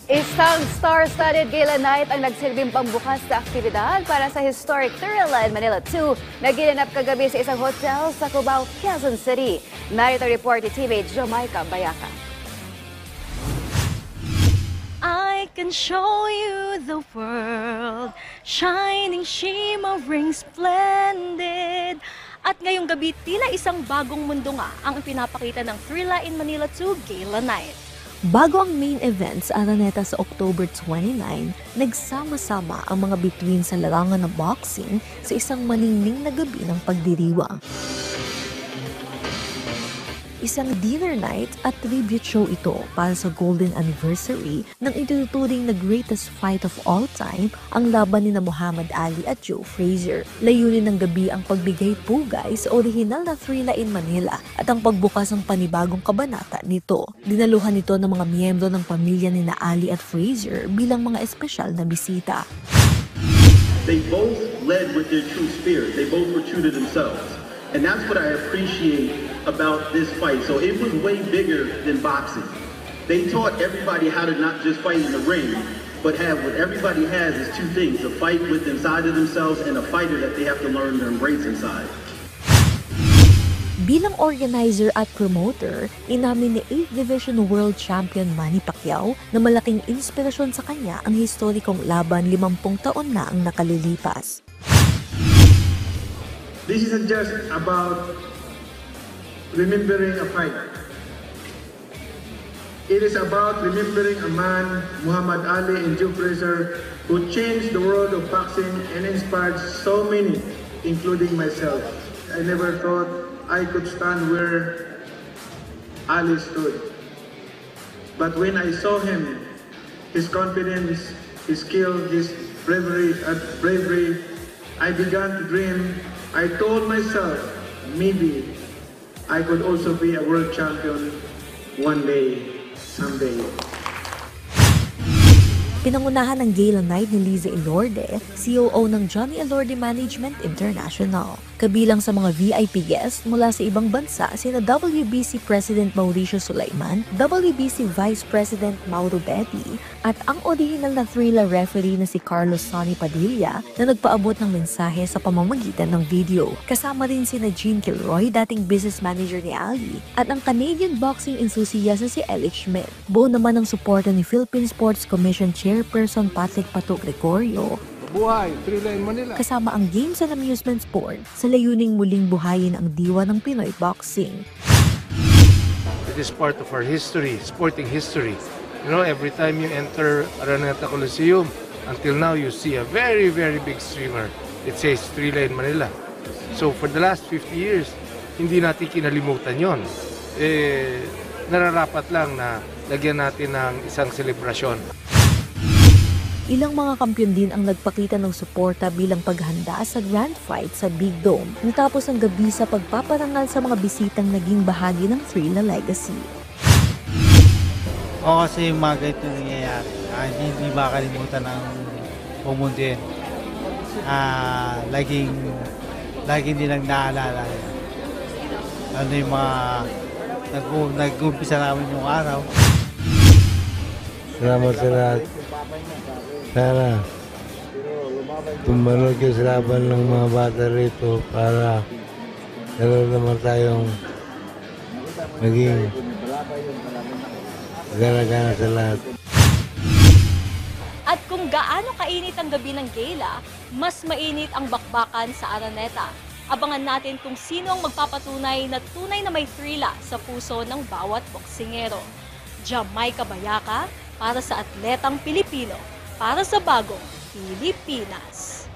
Isang star-studded gala night ang nagsilbing pambukas sa aktibidad para sa historic Thrilland Manila 2 na ginanap kagabi sa isang hotel sa Cubao, Quezon City. Narito report ni teammate Jamaica Bayaca. I can show you the world, shining, shimmering, splendid. At ngayong gabi, tila isang bagong mundo nga ang pinapakita ng Thrilland in Manila 2 Gala Night. Bago ang main event sa Araneta sa October 29, nagsama-sama ang mga bituin sa larangan ng boxing sa isang maningning na gabi ng pagdiriwang. Isang dinner night at tribute show ito para sa golden anniversary ng itinuturing na greatest fight of all time, ang laban ni Muhammad Ali at Joe Frazier. Layunin ng gabi ang pagbigay pugay sa orihinal na Thrilla in Manila at ang pagbukas ng panibagong kabanata nito. Dinaluhan nito ng mga miyembro ng pamilya ni Ali at Frazier bilang mga espesyal na bisita. They both led with their true spirit. They both were true to themselves. And that's what I appreciate about this fight. So it was way bigger than boxing. They taught everybody how to not just fight in the ring, but have what everybody has is two things: a fight with inside of themselves and a fighter that they have to learn to embrace inside. Bilang organizer at promoter, inamin ni 8th Division World Champion Manny Pacquiao na malaking inspirasyon sa kanya ang historikong laban 50 taon na ang nakalilipas. This isn't just about remembering a fight. It is about remembering a man, Muhammad Ali and Joe Frazier, who changed the world of boxing and inspired so many, including myself. I never thought I could stand where Ali stood. But when I saw him, his confidence, his skill, his bravery, I began to dream. I told myself, maybe I could also be a world champion one day, someday. Pinangunahan ng Gala Night ni Liza Elorde, COO ng Johnny Elorde Management International. Kabilang sa mga VIP guests mula sa ibang bansa sina WBC President Mauricio Sulaiman, WBC Vice President Mauro Betti, at ang original na Thrilla referee na si Carlos Sonny Padilla na nagpaabot ng mensahe sa pamamagitan ng video. Kasama rin sina Gene Kilroy, dating business manager ni Ali, at ang Canadian boxing enthusiast na si Elliot Schmidt. Buo naman ang suporta ni Philippine Sports Commission Chairperson Patrick Pato Gregorio. Buhay, Thrilla in Manila. Kasama ang games and amusement sport sa layuning muling buhayin ang diwa ng Pinoy boxing. It is part of our history, sporting history. You know, every time you enter Araneta Coliseum, until now you see a very, very big streamer. It says Thrilla in Manila. So for the last 50 years, hindi natin kinalimutan yon. Nararapat lang na lagyan natin ng isang selebrasyon. Ilang mga kampiyon din ang nagpakita ng suporta bilang paghanda sa Grand Fight sa Big Dome, natapos ang gabi sa pagpaparangal sa mga bisitang naging bahagi ng Thrilla legacy. Oo, kasi yung mga ganito nangyayari, hindi ba kalimutan ng pumunti. Laging nilang naalala. Ano yung mga nag-umpisa namin yung araw. Salamat sa lahat. Sana tumalog yung laban ng mga bata rito para meron naman tayong maging gana-gana sa lahat. At kung gaano kainit ang gabi ng gala, mas mainit ang bakbakan sa Araneta. Abangan natin kung sino ang magpapatunay na tunay na may thrilla sa puso ng bawat boksingero. Jamaica Bayaca para sa Atletang Pilipino, para sa bagong Pilipinas.